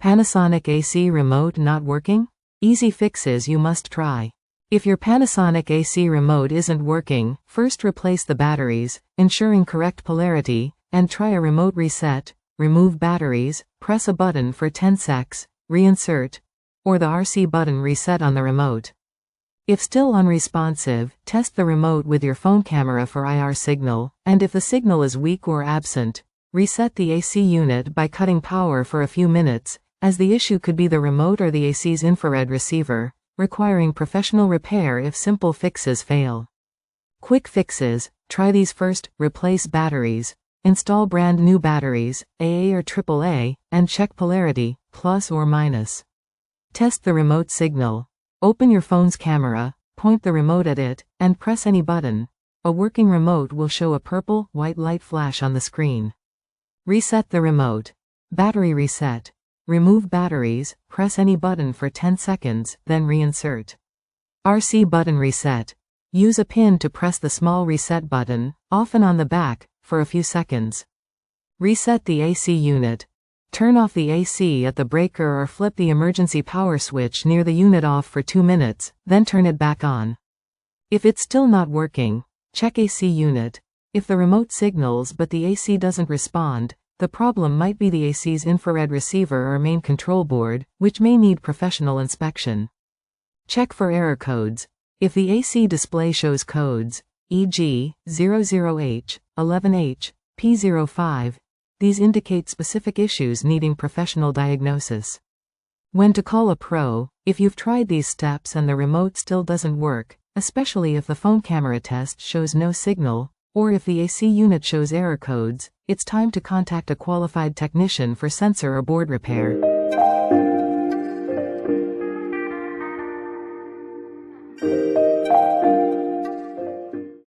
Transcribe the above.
Panasonic AC remote not working? Easy fixes you must try. If your Panasonic AC remote isn't working, first replace the batteries, ensuring correct polarity, and try a remote reset. Remove batteries, press a button for 10 secs, reinsert, or the RC button reset on the remote. If still unresponsive, test the remote with your phone camera for IR signal, and if the signal is weak or absent, reset the AC unit by cutting power for a few minutes, as the issue could be the remote or the AC's infrared receiver, requiring professional repair if simple fixes fail. Quick fixes, try these first. Replace batteries. Install brand new batteries, AA or AAA, and check polarity, plus or minus. Test the remote signal. Open your phone's camera, point the remote at it, and press any button. A working remote will show a purple, white light flash on the screen. Reset the remote. Battery reset. Remove batteries, press any button for 10 seconds, then reinsert. RC button reset. Use a pin to press the small reset button, often on the back, for a few seconds. Reset the AC unit. Turn off the AC at the breaker or flip the emergency power switch near the unit off for 2 minutes, then turn it back on. If it's still not working, check AC unit. If the remote signals but the AC doesn't respond, the problem might be the AC's infrared receiver or main control board, which may need professional inspection. Check for error codes. If the AC display shows codes, e.g., 00H, 11H, P05, these indicate specific issues needing professional diagnosis. When to call a pro. If you've tried these steps and the remote still doesn't work, especially if the phone camera test shows no signal, or if the AC unit shows error codes, it's time to contact a qualified technician for sensor or board repair.